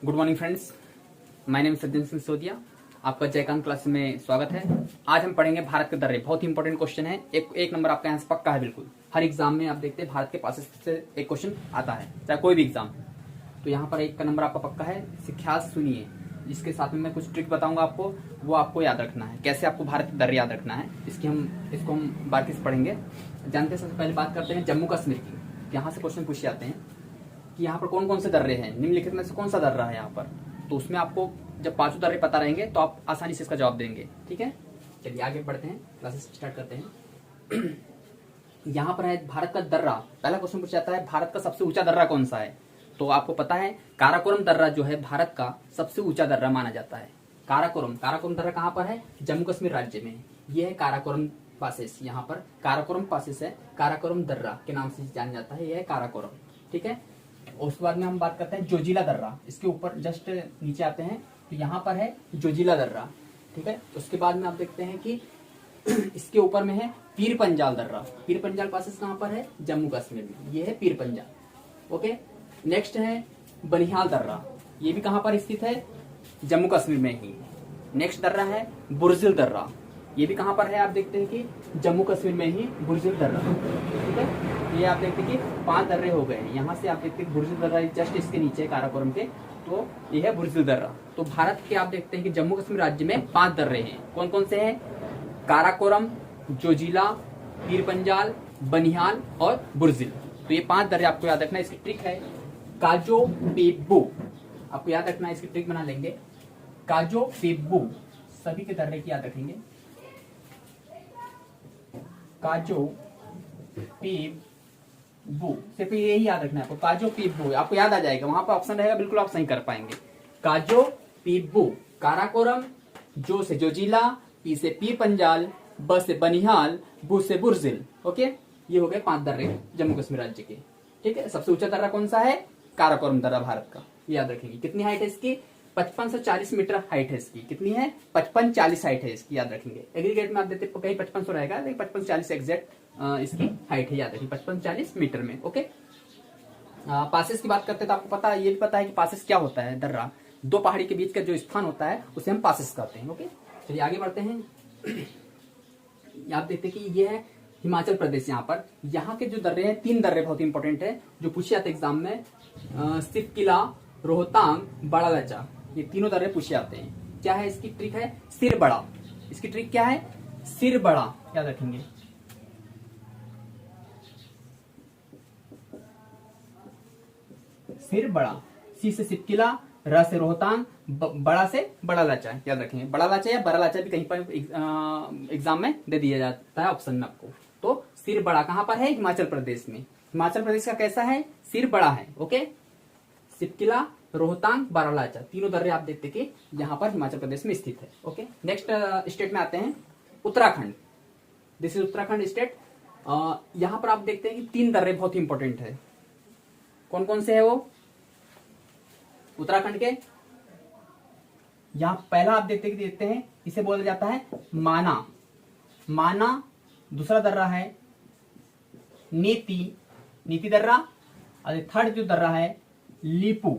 Good morning friends, my name Sajjan Singh सोदिया। आपका Jaikant class में स्वागत है। आज हम पढ़ेंगे भारत के दर्रे। बहुत ही इंपॉर्टेंट क्वेश्चन है। एक नंबर आपका यहाँ से पक्का है बिल्कुल। हर एग्जाम में आप देखते हैं भारत के पास से एक क्वेश्चन आता है, चाहे कोई भी एग्जाम। तो यहाँ पर एक का नंबर आपका पक्का है। इसे ख्याल सुनिए, इसके साथ में मैं कुछ ट्रिक बताऊंगा आपको, वो आपको याद रखना है। कैसे आपको भारत के दर्रे याद रखना है, इसको हम बाकी से पढ़ेंगे। जानते हैं, सबसे पहले बात करते हैं जम्मू कश्मीर की। यहाँ से क्वेश्चन पूछे जाते हैं कि यहाँ पर कौन कौन से दर्रे हैं, निम्नलिखित में से कौन सा दर्रा है यहाँ पर। तो उसमें आपको जब पांचों दर्रे पता रहेंगे तो आप आसानी से इसका जवाब देंगे। ठीक है, चलिए आगे बढ़ते हैं, क्लासेस स्टार्ट करते हैं। यहाँ पर है भारत का दर्रा। पहला क्वेश्चन पूछा जाता है भारत का सबसे ऊंचा दर्रा कौन सा है। तो आपको पता है काराकोरम दर्रा जो है भारत का सबसे ऊंचा दर्रा माना जाता है। काराकोरम दर्रा कहाँ पर है? जम्मू कश्मीर राज्य में। यह है काराकोरम पासेस। यहाँ पर काराकोरम पासेस है, काराकोरम दर्रा के नाम से जाना जाता है। यह है काराकोरम। ठीक है, उसके बाद में हम बात करते हैं जोजिला दर्रा। इसके ऊपर जस्ट नीचे आते हैं तो यहाँ पर है जोजिला दर्रा। ठीक है, उसके बाद में आप देखते हैं कि इसके ऊपर में है पीर पंजाल दर्रा। पीर पंजाल पासेस कहाँ पर है? जम्मू कश्मीर में। ये है पीर पंजाल। ओके, नेक्स्ट है बनिहाल दर्रा। ये भी कहाँ पर स्थित है? जम्मू कश्मीर में ही। नेक्स्ट दर्रा है बुर्जिल दर्रा। ये भी कहाँ पर है? आप देखते हैं कि जम्मू कश्मीर में ही बुर्जिल दर्रा। ठीक है, ये आप देखते हैं कि 5 दर्रे हो गए। यहाँ से आप देखते हैं बुर्जिल दर्रा जस्ट इसके नीचे है काराकोरम के, तो ये है बुर्जिल दर्रा। तो भारत के आप देखते हैं कि जम्मू कश्मीर राज्य में 5 दर्रे हैं। कौन कौन से हैं? काराकोरम, जोजिला, पीर पंजाल, बनिहाल और बुर्जिल। तो ये 5 दर्रे आपको याद रखना है। इसकी ट्रिक है काजो पेब्बू। आपको याद रखना है, इसकी ट्रिक बना लेंगे। काजो पेब्बू सभी के दर्रे की याद रखेंगे। काजो पेब्बू, सिर्फ यही याद रखना है आपको। काजो पेब्बू आपको याद आ जाएगा, वहां पर ऑप्शन रहेगा, बिल्कुल आप सही कर पाएंगे। काजो पेब्बू, काराकोरम, जो से जोजिला, पी से पीर पंजाल, ब से बनिहाल, बू से बुर्जिल। ओके, ये हो गए 5 दर्रे जम्मू कश्मीर राज्य के। ठीक है, सबसे ऊंचा दर्रा कौन सा है? काराकोरम दर्रा भारत का। याद रखेंगे। कितनी हाइट है इसकी? 55 से 40 मीटर हाइट है इसकी। कितनी है? 55-40 हाइट है इसकी। याद रखेंगे। एग्रीगेट में आप देते कहीं 5500 रहेगा, लेकिन 55-40 एग्जैक्ट इसकी हाइट है। याद रखिए 55-40 मीटर में। ओके, पासेस की बात करते हैं तो आपको पता है, ये भी पता है कि पासेस क्या होता है। दर्रा, 2 पहाड़ी के बीच का जो स्थान होता है उसे हम पासेस कहते हैं। ओके, चलिए आगे बढ़ते हैं। आप देखते हैं कि ये है हिमाचल प्रदेश। यहाँ के जो दर्रे हैं, 3 दर्रे बहुत इंपॉर्टेंट है जो पूछे जाते हैं एग्जाम में। सिप किला, रोहतांग, बड़ा लचा, ये तीनों दर्रे पूछे जाते हैं। क्या है इसकी ट्रिक? है सिर बड़ा। इसकी ट्रिक क्या है? सिर बड़ा। याद रखेंगे। सिर बड़ा। सी से सिपकिला, र से रोहतांग, बड़ा से बड़ा लाचा। याद रखेंगे। बड़ा लाचा या बड़ा लाचा भी कहीं पर एग्जाम में दे दिया जाता है ऑप्शन में आपको। तो सिर बड़ा कहां पर है? हिमाचल प्रदेश में। हिमाचल प्रदेश का कैसा है? सिर बड़ा है। ओके, सिपकिला, रोहतांग, बारालाचा, तीनों दर्रे आप देखते कि यहाँ पर हिमाचल प्रदेश में स्थित है। ओके, नेक्स्ट स्टेट में आते हैं Uttarakhand. This is Uttarakhand state. यहाँ पर आप देखते हैं कि 3 दर्रे बहुत इंपॉर्टेंट है। कौन कौन से है वो उत्तराखंड के? यहाँ पहला आप देखते हैं, इसे बोला जाता है माना। माना। दूसरा दर्रा है नीति दर्रा। और थर्ड जो दर्रा है लीपू।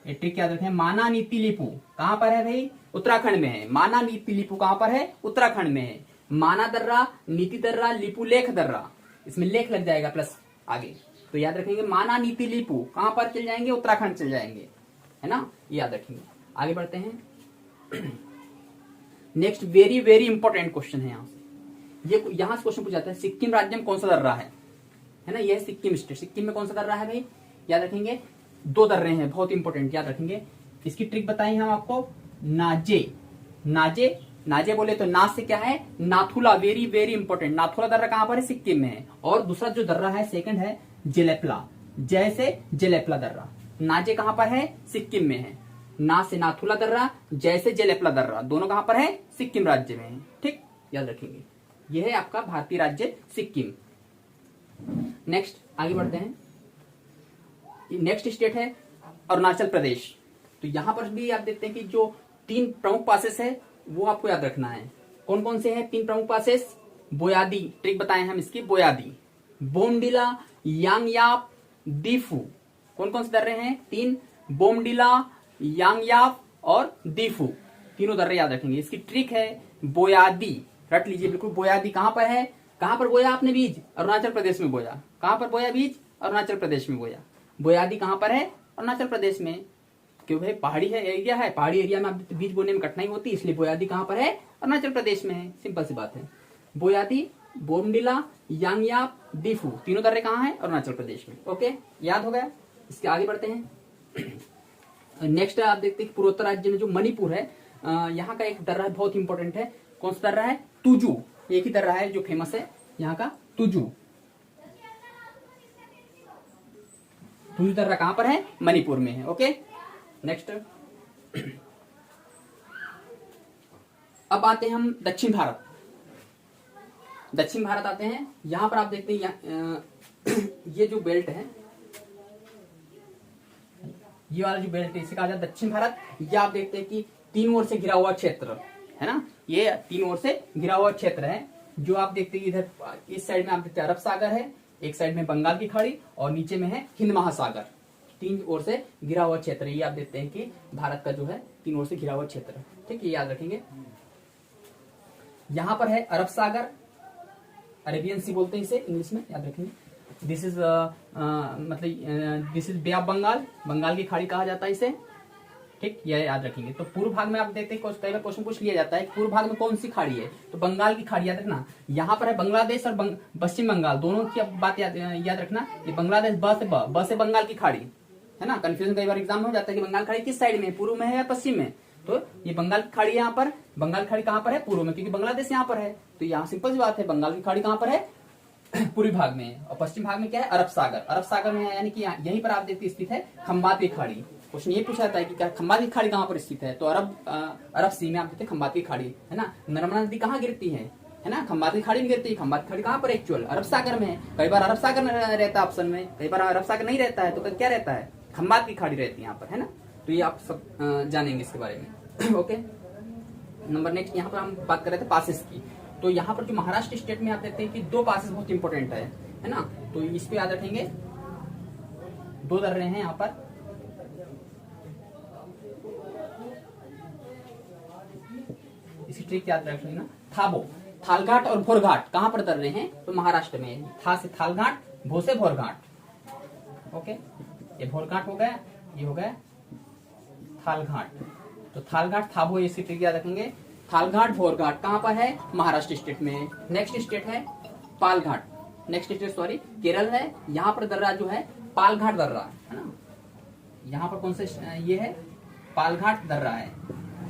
ये ट्रिक याद रखें, माना, नीति, लीपू। कहां पर है भाई? उत्तराखंड में है। माना, नीति, लीपू कहां पर है? उत्तराखंड में है। माना दर्रा, नीति दर्रा, लीपू लेख दर्रा। इसमें लेख लग जाएगा प्लस आगे, तो याद रखेंगे माना, नीति, लीपू कहां पर चल जाएंगे? उत्तराखंड चल जाएंगे, है ना। याद रखेंगे। आगे बढ़ते हैं। Next very very important question है। यहां से क्वेश्चन पूछा जाता है सिक्किम राज्य में कौन सा दर्रा है ना। यह सिक्किम स्टेट। सिक्किम में कौन सा दर्रा है भाई? याद रखेंगे 2 दर्रे हैं बहुत इंपॉर्टेंट। याद रखेंगे। इसकी ट्रिक बताई हम आपको। नाजे बोले तो ना से क्या है? Nathula. Very very important. Nathula दर्रा कहां पर है? सिक्किम में है। और दूसरा जो दर्रा है सेकंड है जेलेपला। जय से जेलेपला दर्रा। नाजे कहां पर है? सिक्किम में है। ना से नाथुला दर्रा, जय से जेलेपला दर्रा, दोनों कहां पर है? सिक्किम राज्य में है। ठीक, याद रखेंगे। यह है आपका भारतीय राज्य सिक्किम। नेक्स्ट आगे बढ़ते हैं। नेक्स्ट स्टेट है अरुणाचल प्रदेश। तो यहां पर भी आप देखते हैं कि जो 3 प्रमुख पासेस है वो आपको याद रखना है। कौन कौन से हैं 3 प्रमुख पासेस? बोयादी, ट्रिक बताए हम इसकी। बोयादी, बोमडिला, यांगयाप, दीफू। कौन कौन से दर्रे हैं? 3। बोमडिला, यांगयाप और दीफू, तीनों दर्रे याद रखेंगे। इसकी ट्रिक है बोयादी, रट लीजिए बिल्कुल। बोयादी कहां पर है, कहां पर बोया आपने बीज, अरुणाचल प्रदेश में बोया। कहां पर बोया बीज, अरुणाचल प्रदेश में बोया। बोयादी कहां पर है, अरुणाचल प्रदेश में, क्यों भाई पहाड़ी है, एरिया है, पहाड़ी एरिया में आप बीज बोने में कठिनाई होती है, इसलिए बोयादी कहां पर है, अरुणाचल प्रदेश में है। सिंपल सी बात है। बोयादी, बोमडिला, यांगयाप, दीफू, तीनों दर्रे कहां है, अरुणाचल प्रदेश में। ओके, याद हो गया। इसके आगे बढ़ते हैं। नेक्स्ट आप देखते हैं पूर्वोत्तर राज्य में जो मणिपुर है, यहाँ का एक दर्रा बहुत इंपॉर्टेंट है। कौन सा दर्रा है, तुजू। एक ही दर्रा है जो फेमस है यहाँ का, तुजू। तुजू दर्रा कहां पर है, मणिपुर में है। Okay, next. अब आते हैं हम दक्षिण भारत। दक्षिण भारत आते हैं, यहां पर आप देखते हैं ये जो बेल्ट है, ये वाला जो बेल्ट है, इसे कहा जाता है दक्षिण भारत। ये आप देखते हैं कि तीन ओर से घिरा हुआ क्षेत्र है ना, ये तीन ओर से घिरा हुआ क्षेत्र है। जो आप देखते हैं इधर इस साइड में आप देखते हैं अरब सागर है, एक साइड में बंगाल की खाड़ी और नीचे में है हिंद महासागर। तीन ओर से घिरा हुआ क्षेत्र, ये आप देखते हैं कि भारत का जो है तीन ओर से घिरा हुआ क्षेत्र। ठीक है, ये याद रखेंगे। यहां पर है अरब सागर, अरेबियन सी बोलते हैं इसे इंग्लिश में, याद रखेंगे। दिस इज मतलब this is bay of Bengal, Bengal की खाड़ी कहा जाता है इसे। ठीक, ये याद रखेंगे। तो पूर्व भाग में आप देखते हैं कई बार क्वेश्चन पूछ लिया जाता है पूर्व भाग में कौन सी खाड़ी है, तो बंगाल की खाड़ी याद रखना। यहाँ पर है बांग्लादेश और पश्चिम बंगाल, दोनों की बात याद रखना। ये बांग्लादेश ब से बंगाल की खाड़ी है ना। कंफ्यूजन कई बार एग्जाम में हो जाता है कि बंगाल खाड़ी किस साइड में, पूर्व में है या पश्चिम में। तो ये बंगाल की खाड़ी यहाँ पर, बंगाल की खाड़ी कहाँ पर है, पूर्व में, क्योंकि बांग्लादेश यहाँ पर है। तो यहाँ सिंपल सी बात है, बंगाल की खाड़ी कहाँ पर है, पूर्वी भाग में। और पश्चिम भाग में क्या है, अरब सागर। अरब सागर में है, यानी कि यहीं पर आप देखते स्थित है खंबात की खाड़ी। क्वेश्चन ये पूछा जाता है कि क्या खंबात की खाड़ी कहाँ पर स्थित है, तो अरब सी में आप देखते हैं खंबात की खाड़ी है ना। नर्मदा नदी कहाँ गिरती है ना, खंबात की खाड़ी में गिरती है। खंबात की खाड़ी कहाँ पर एक्चुअल, अरब सागर में है। कई बार अरब सागर में रहता है ऑप्शन में, कई बार अरब सागर नहीं रहता है, तो क्या रहता है, खंबात की खाड़ी रहती है यहाँ पर, है ना। तो ये आप सब जानेंगे इसके बारे में। ओके, नंबर नेक्स्ट, यहाँ पर हम बात कर रहे थे पासेस की। तो यहाँ पर जो महाराष्ट्र स्टेट में आप देखते हैं कि दो पासेस बहुत इंपॉर्टेंट है ना। तो इस पे याद रखेंगे, दो दर्रे हैं यहाँ पर। इसकी ट्रिक याद रख लेना। थाबो, थालघाट और भोरघाट कहां पर दर्रे हैं, तो महाराष्ट्र में। था से थालघाट, भो से भोरघाट। ओके, ये भोरघाट हो गया, ये हो गया थालघाट। तो थालघाट, थाबो, इसकी ट्रिक याद रखेंगे। थालघाट, भोरघाट कहां पर है, महाराष्ट्र स्टेट में। नेक्स्ट स्टेट है Palghat, next state sorry Kerala है। यहाँ पर दर्रा जो है पालघाट दर्रा है ना। यहाँ पर कौन से ये है, पालघाट दर्रा है।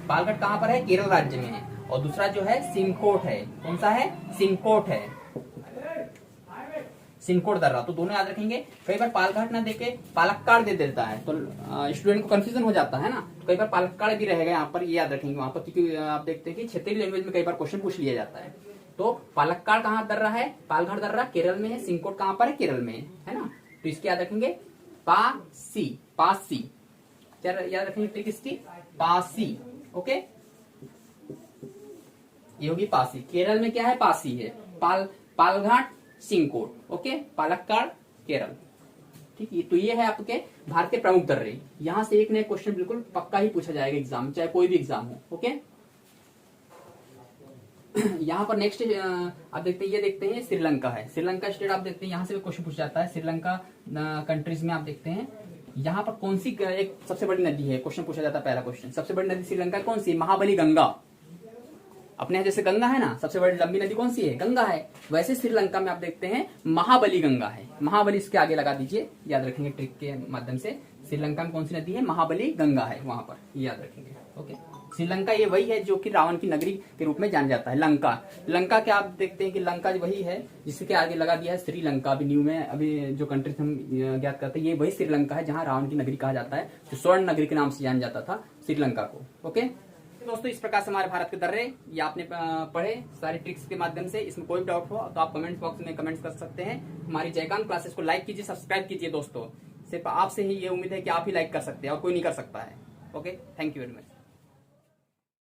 पालघाट कहां पर है, केरल राज्य में है। और दूसरा जो है सिंकोट है, कौन सा है, सिंकोट है, सिंकोट दर्रा। तो दोनों याद रखेंगे। कई बार पालघाट ना देके पालक्काड़ दे देता है, तो स्टूडेंट को कंफ्यूजन हो जाता है ना। तो कई बार पालक्काड़ भी रहेगा यहाँ पर, ये याद रखेंगे वहां पर, क्योंकि आप देखते हैं कि क्षेत्रीय लैंग्वेज में कई बार क्वेश्चन पूछ लिया जाता है। तो पालक्काड़ कहाँ दर्रा है, पालघाट दर्रा केरल में है। सिंकोट कहाँ पर है, केरल में है ना। तो इसके याद रखेंगे पासी, पासी, क्या याद रखेंगे ट्रिक इसकी, पासी। ओके, ये होगी पासी। केरल में क्या है, पासी है। पालघाट, सिंकोट। ओके, पालक्काड़ केरल। ठीक है, तो ये है आपके भारत के प्रमुख दर्रे। यहां से एक नया क्वेश्चन बिल्कुल पक्का ही पूछा जाएगा एग्जाम में, चाहे कोई भी एग्जाम हो। ओके, यहाँ पर नेक्स्ट आप देखते हैं, ये देखते हैं श्रीलंका है। श्रीलंका स्टेट आप देखते हैं, यहाँ से भी क्वेश्चन पूछा जाता है। श्रीलंका कंट्रीज में आप देखते हैं यहाँ पर कौन सी एक सबसे बड़ी नदी है, क्वेश्चन पूछा जाता है। पहला क्वेश्चन, सबसे बड़ी नदी श्रीलंका कौन सी, महाबली गंगा। अपने यहाँ जैसे गंगा है ना, सबसे बड़ी लंबी नदी कौन सी है, गंगा है। वैसे श्रीलंका में आप देखते हैं महाबली गंगा है। महाबली इसके आगे लगा दीजिए, याद रखेंगे ट्रिक के माध्यम से। श्रीलंका में कौन सी नदी है, महाबली गंगा है वहां पर, याद रखेंगे। ओके, श्रीलंका ये वही है जो कि रावण की नगरी के रूप में जाना जाता है, लंका। लंका क्या आप देखते हैं कि लंका वही है जिसके आगे लगा दिया है श्रीलंका। अभी न्यू में अभी जो कंट्री हम ज्ञात करते हैं, ये वही श्रीलंका है जहाँ रावण की नगरी कहा जाता है, जो स्वर्ण नगरी के नाम से जाना जाता था श्रीलंका को। ओके दोस्तों, इस प्रकार से हमारे भारत के दर्रे ये आपने पढ़े सारे ट्रिक्स के माध्यम से। इसमें कोई भी डाउट हो तो आप कमेंट बॉक्स में कमेंट्स कर सकते हैं। हमारी जयकांत क्लासेस को लाइक कीजिए, सब्सक्राइब कीजिए दोस्तों। सिर्फ आपसे ही ये उम्मीद है कि आप ही लाइक कर सकते हैं और कोई नहीं कर सकता है। Okay, thank you very much.